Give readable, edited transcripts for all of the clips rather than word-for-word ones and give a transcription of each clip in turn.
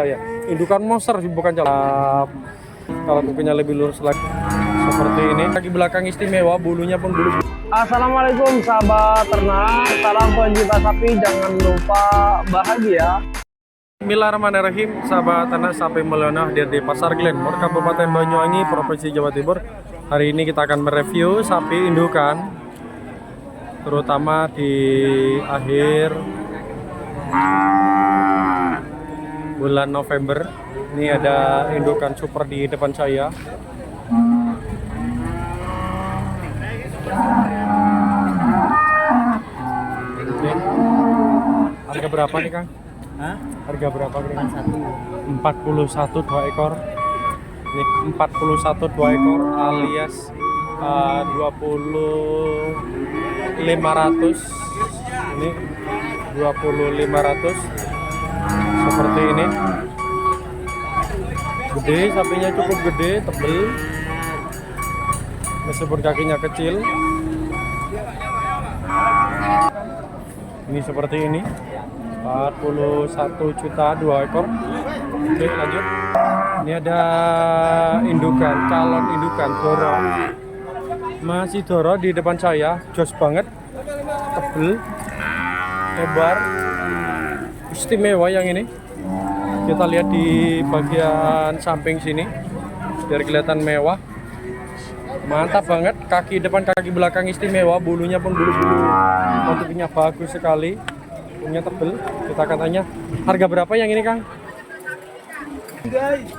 Ya, indukan monster bukan calap. Kalau kukunya lebih lurus lagi seperti ini. Kaki belakang istimewa, bulunya pun bulu. Assalamualaikum sahabat ternak, salam pencinta sapi, jangan lupa bahagia. Bismillahirrahmanirrahim, sahabat ternak sapi melona hadir di Pasar Glenmore, Kabupaten Banyuwangi, Provinsi Jawa Timur. Hari ini kita akan mereview sapi indukan, terutama di akhir bulan November. Ini ada indukan super di depan saya. Oke. Harga berapa nih, Kang? Hah? Harga berapa nih? 41. 41 2 ekor. Ini 41 2 ekor alias 20.500. Ini 20.500 seperti ini. Gede, sapinya cukup gede, tebel, meskipun kakinya kecil. Ini seperti ini, 41 juta 2 ekor. Oke, lanjut. Ini ada indukan, calon indukan Doro. Masih Doro di depan saya, jos banget, tebel, lebar, istimewa yang ini. Kita lihat di bagian samping sini biar kelihatan mewah. Mantap banget, kaki depan kaki belakang istimewa, bulunya pun bulu-bulu motifnya bagus sekali, punya tebel. Kita akan tanya harga berapa yang ini, Kang?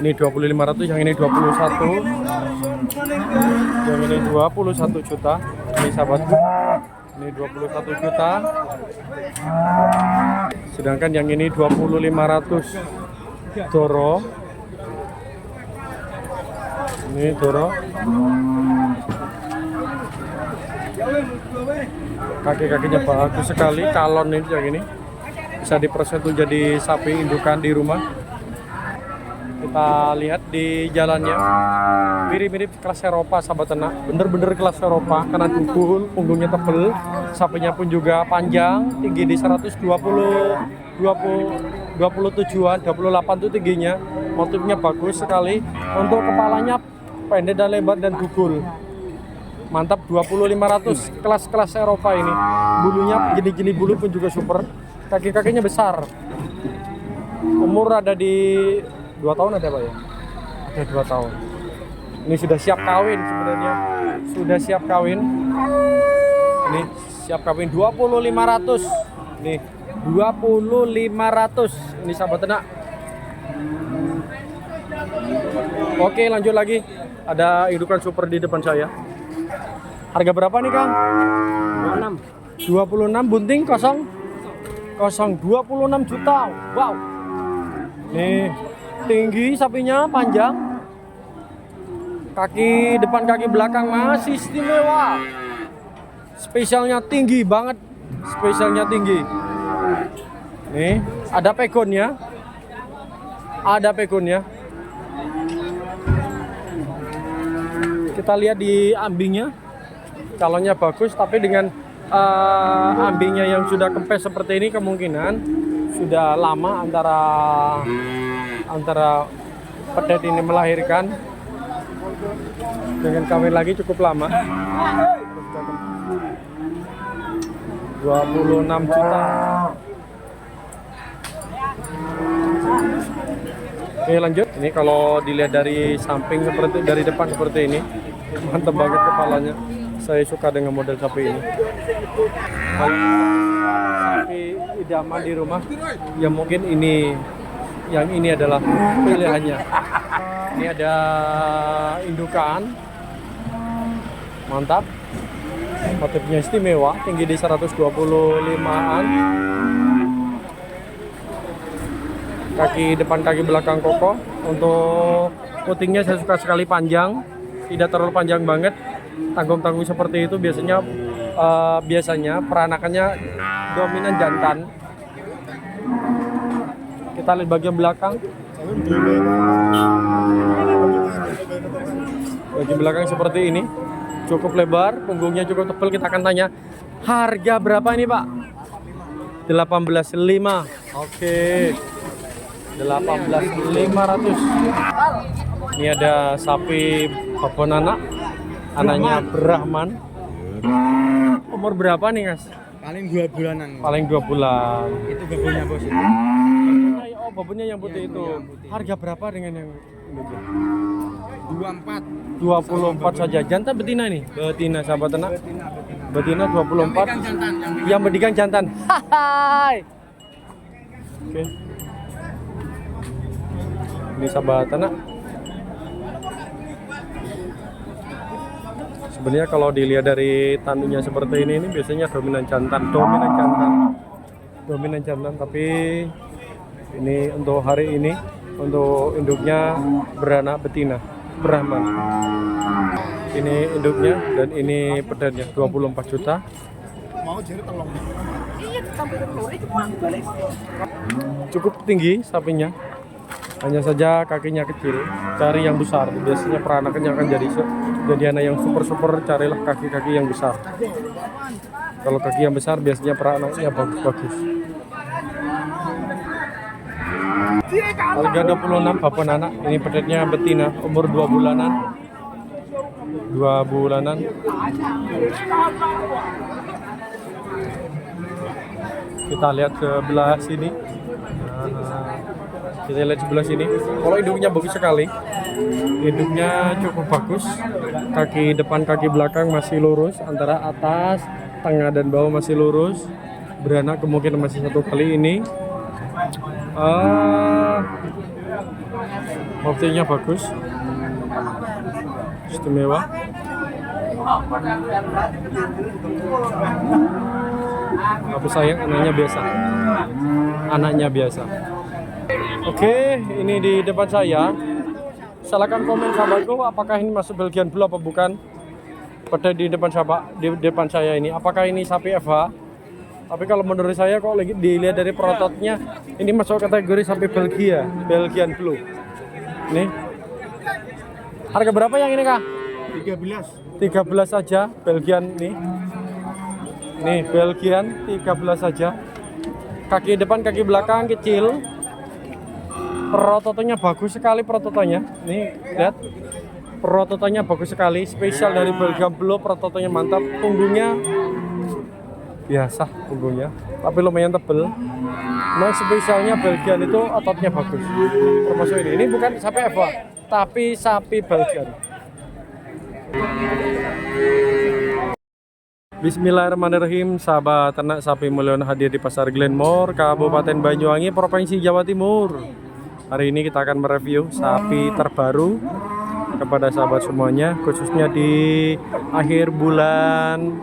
Ini 20.500, yang ini 21, yang ini 21 juta. Ini sahabatku, ini 21 juta, sedangkan yang ini 20.500. Doro, ini Doro, kaki-kakinya bagus sekali, calon ini yang ini bisa diproses untuk jadi sapi indukan di rumah. Kita lihat di jalannya mirip-mirip kelas Eropa, sahabat ternak, bener-bener kelas Eropa karena dukul, punggungnya tebel, sapinya pun juga panjang, tinggi di 27-an, 28 itu tingginya, motifnya bagus sekali. Untuk kepalanya pendek dan lebar dan dukul, mantap. 20.500, kelas-kelas Eropa ini. Bulunya jenis-jenis bulu pun juga super, kaki-kakinya besar. Umur ada di 2 tahun ada Pak ya? Ada 2 tahun. Ini sudah siap kawin sebenarnya. Sudah siap kawin. Ini siap kawin 20.500. Nih, 20.500. Ini sahabat ternak. Oke, lanjut lagi. Ada indukan super di depan saya. Harga berapa nih, Kang? 26 bunting kosong 26 juta. Wow. Nih, tinggi sapinya, panjang, kaki depan kaki belakang masih istimewa, spesialnya tinggi banget, spesialnya tinggi. Nih ada pegonnya, kita lihat di ambingnya, calonnya bagus, tapi dengan ambingnya yang sudah kempes seperti ini kemungkinan sudah lama antara pedet ini melahirkan, dengan kawin lagi cukup lama. 26 juta. Oke, lanjut. Ini kalau dilihat dari samping seperti, dari depan seperti ini, mantap banget kepalanya. Saya suka dengan model sapi ini. Sapi idaman di rumah, ya mungkin ini, yang ini adalah pilihannya. Ini ada indukan, mantap, motifnya istimewa, tinggi di 125-an, kaki depan kaki belakang kokoh. Untuk putingnya saya suka sekali, panjang, tidak terlalu panjang banget, tanggung-tanggung seperti itu. Biasanya peranakannya dominan jantan. Kita lihat bagian belakang. Bagian belakang seperti ini, cukup lebar, punggungnya cukup tebal. Kita akan tanya harga berapa ini, Pak? 18.5. Oke. 18.500. Ini ada sapi babon anak, anaknya Brahman. Umur berapa nih, Mas? Paling 2 bulanan. Paling 2 bulan. Itu babonnya bos. Oh, babonnya yang putih itu. Harga berapa dengan yang ini? 24. 24 saja. Jantan betina nih. Betina sahabat ternak. Betina 24. Yang jantan, Yang bedikan jantan. Hai. Oke. Ini sahabat ternak. Sebenarnya kalau dilihat dari tanduknya seperti ini biasanya dominan jantan, tapi ini untuk hari ini untuk induknya beranak betina Brahman. Ini induknya dan ini pedannya 24 juta. Cukup tinggi sapinya. Hanya saja kakinya kecil, cari yang besar. Biasanya peranakannya akan jadi anak yang super, carilah kaki-kaki yang besar. Kalau kaki yang besar biasanya peranaknya bagus-bagus. Harga 26 babon anak. Ini pedetnya betina, umur 2 bulanan. 2 bulanan. Kita lihat sebelah sini. Kita lihat sebelah sini. Kalau induknya bagus sekali. Induknya cukup bagus. Kaki depan, kaki belakang masih lurus. Antara atas, tengah dan bawah masih lurus. Beranak kemungkinan masih 1 kali ini. Motifnya bagus. Istimewa. Tapi sayang anaknya biasa. Oke, ini di depan saya. Silakan komen sahabatku, apakah ini masuk Belgian Blue apa bukan? Pada di depan saya ini, apakah ini sapi FH? Tapi kalau menurut saya kok lagi dilihat dari prototnya, ini masuk kategori sapi Belgian Blue. Ini. Harga berapa yang ini, Kak? 13 saja Belgian nih. Nih, Belgian 13 saja. Kaki depan, kaki belakang kecil. Prototonya bagus sekali prototonya. Nih, lihat. Prototonya bagus sekali, spesial dari Belgian Blue, prototonya mantap. Punggungnya biasa punggungnya, tapi lumayan tebel. Nah, spesialnya Belgian itu ototnya bagus. Termasuk ini bukan sapi Eva, tapi sapi Belgian. Bismillahirrahmanirrahim, sahabat ternak sapi mulian hadir di Pasar Glenmore, Kabupaten Banyuwangi, Provinsi Jawa Timur. Hari ini kita akan mereview sapi terbaru kepada sahabat semuanya, khususnya di akhir bulan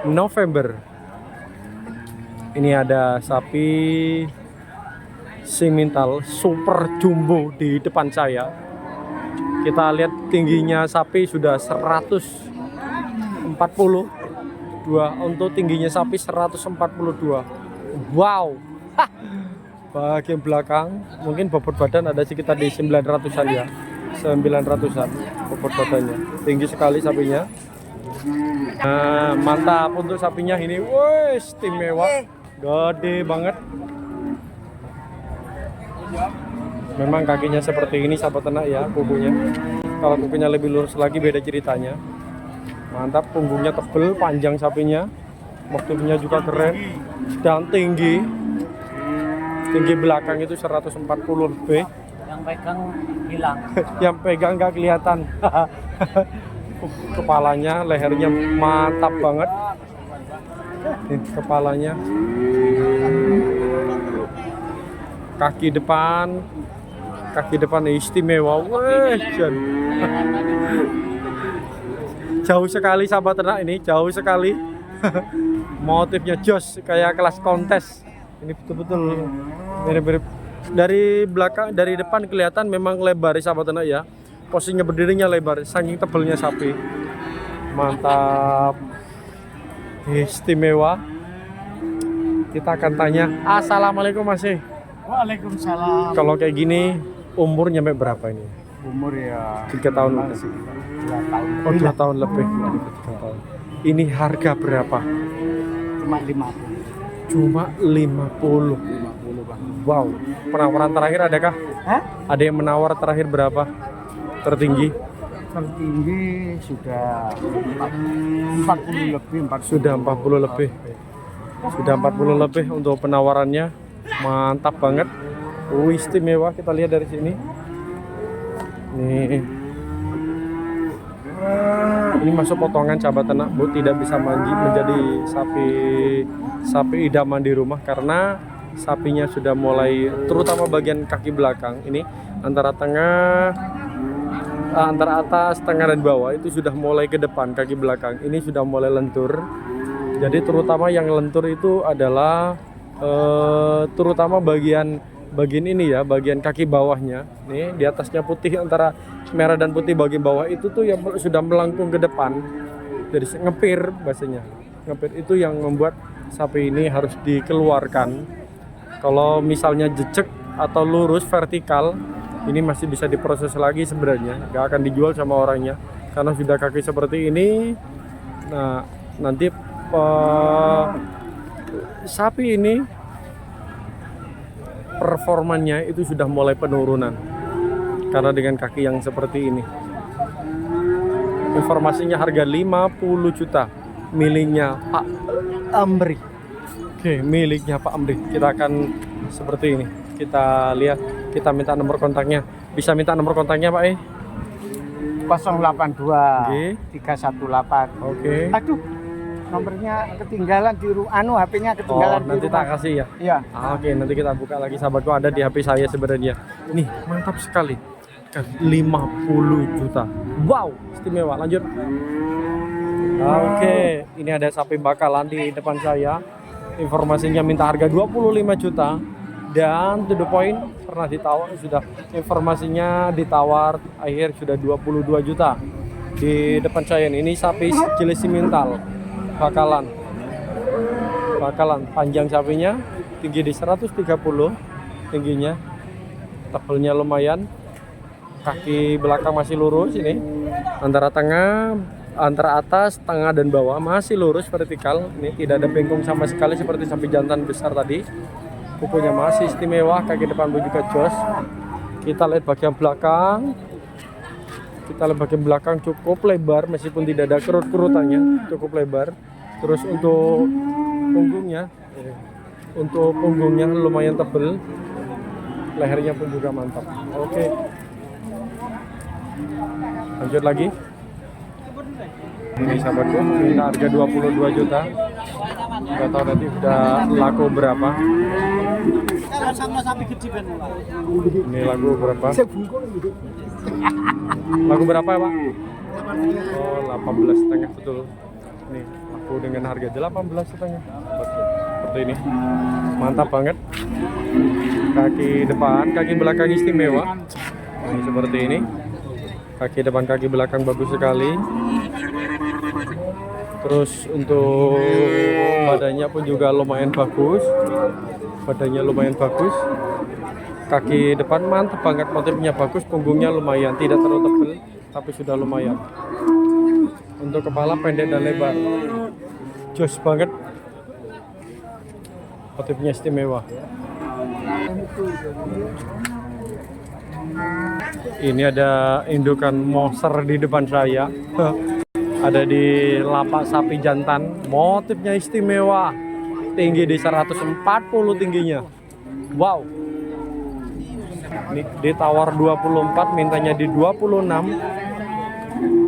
November. Ini ada sapi simental super jumbo di depan saya. Kita lihat tingginya sapi sudah 142. Untuk tingginya sapi 142. Wow. Hah. Bagian belakang mungkin bobot badan ada sekitar di 900-an ya. 900-an bobot badannya. Tinggi sekali sapinya. Nah, mantap untuk sapinya ini. Wih, istimewa. Gede banget. Memang kakinya seperti ini sahabat ternak ya, kukunya. Kalau kukunya lebih lurus lagi beda ceritanya. Mantap, punggungnya tebel, panjang sapinya. Motifnya juga keren dan tinggi. Tinggi belakang itu 140 lebih. Yang pegang hilang. Yang pegang nggak kelihatan. Kepalanya, lehernya mantap banget. Nih, kepalanya. Kaki depan istimewa. Wih, jauh sekali sahabat ternak ini, jauh sekali. Motifnya jos kayak kelas kontes. Ini betul-betul mirip-mirip. Dari belakang, dari depan kelihatan memang lebar sahabat ternak ya. Posisinya berdirinya lebar, saking tebelnya sapi. Mantap. Istimewa. Kita akan tanya. Assalamualaikum Mas. Waalaikumsalam. Kalau kayak gini umur nyampe berapa ini? Umur ya 3 tahun lebih. 2 tahun. Oh, 2 tahun lebih. 3 tahun. Ini harga berapa? Cuma 50. Cuma 50. 50 Bang. Wow, penawaran terakhir adakah? Hah? Ada yang menawar terakhir berapa? Tertinggi? Tertinggi sudah 40 lebih, 40. Sudah 40 lebih. Sudah 40 lebih untuk penawarannya. Mantap banget. Istimewa, kita lihat dari sini. Nih. Ini masuk potongan sahabat ternak, Bu, tidak bisa menjadi sapi idaman di rumah karena sapinya sudah mulai, terutama bagian kaki belakang ini antara atas, tengah dan bawah itu sudah mulai ke depan, kaki belakang ini sudah mulai lentur. Jadi terutama yang lentur itu adalah terutama bagian ini ya, bagian kaki bawahnya. Nih di atasnya putih, antara merah dan putih bagian bawah itu tuh yang sudah melengkung ke depan. Jadi ngepir bahasanya. Ngepir itu yang membuat sapi ini harus dikeluarkan. Kalau misalnya jecek atau lurus vertikal, ini masih bisa diproses lagi sebenarnya. Nggak akan dijual sama orangnya karena sudah kaki seperti ini. Nah, nanti sapi ini performanya itu sudah mulai penurunan karena dengan kaki yang seperti ini. Informasinya harga 50 juta miliknya Pak Amri. Oke, miliknya Pak Amri. Kita akan seperti ini, kita lihat, kita minta nomor kontaknya. Bisa minta nomor kontaknya Pak 082 Oke. 318. Oke. Aduh, nomornya ketinggalan di HP-nya ketinggalan di nanti rumah. tak kasih ya. Iya. Oke, nanti kita buka lagi sahabatku, ada di HP saya sebenarnya. Nih, mantap sekali. 50 juta. Wow, istimewa. Lanjut. Oke, ini ada sapi bakalan di depan saya. Informasinya minta harga 25 juta dan to the point, pernah ditawar sudah. Informasinya ditawar akhir sudah 22 juta. Di depan saya ini sapi jenis simental. Bakalan panjang sapinya tinggi di 130 tingginya, tebelnya lumayan, kaki belakang masih lurus ini, antara atas, tengah dan bawah masih lurus vertikal. Ini tidak ada bengkong sama sekali seperti sapi jantan besar tadi. Kukunya masih istimewa, kaki depan juga jos. Kita lihat bagian belakang, cukup lebar meskipun tidak ada kerut-kerutannya, cukup lebar. Terus untuk punggungnya lumayan tebel, lehernya pun juga mantap. Oke, lanjut lagi. Ini sahabatku, minta harga 22 juta. Nggak tahu nanti udah laku berapa. Ini laku berapa? Laku berapa ya Pak? Oh, 18,5 betul. Nih, laku dengan harga 18,5. Seperti ini. Mantap banget. Kaki depan, kaki belakang istimewa. Ini seperti ini. Kaki depan, kaki belakang bagus sekali. Terus untuk badannya pun juga lumayan bagus. Kaki depan mantap banget, motifnya bagus, punggungnya lumayan, tidak terlalu tebal tapi sudah lumayan. Untuk kepala pendek dan lebar, jos banget, motifnya istimewa. Ini ada indukan monster di depan saya. Ada di lapak sapi jantan, motifnya istimewa, tinggi di 140 tingginya. Wow, ini ditawar 24, mintanya di 26.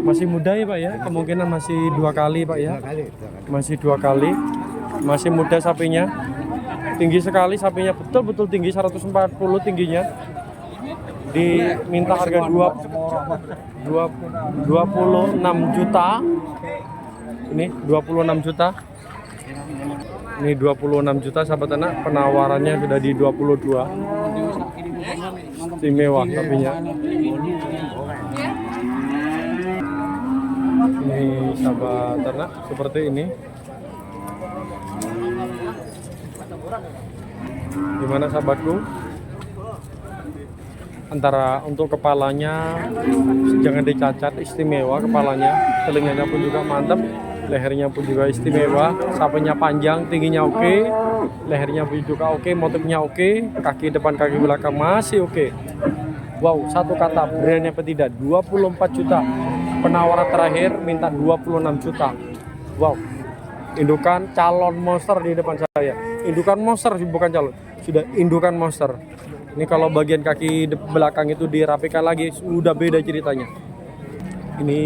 Masih muda ya Pak ya, kemungkinan masih 2 kali Pak ya. Masih 2 kali, masih muda sapinya. Tinggi sekali sapinya, betul-betul tinggi, 140 tingginya. Diminta harga 26 juta. Ini 26 juta. Ini 26 juta sahabat anak, penawarannya sudah di 22. Istimewa sapinya. Ini sahabat ternak seperti ini. Gimana sahabatku? Antara untuk kepalanya jangan dicacat, istimewa kepalanya, telinganya pun juga mantap, lehernya pun juga istimewa, sapinya panjang, tingginya oke, lehernya juga oke, motifnya oke, kaki depan kaki belakang masih oke. Wow, satu kata, berani apa tidak, 24 juta. Penawaran terakhir minta 26 juta. Wow, indukan calon monster di depan saya. Indukan monster bukan calon, sudah indukan monster. Ini kalau bagian kaki belakang itu dirapikan lagi, sudah beda ceritanya. Ini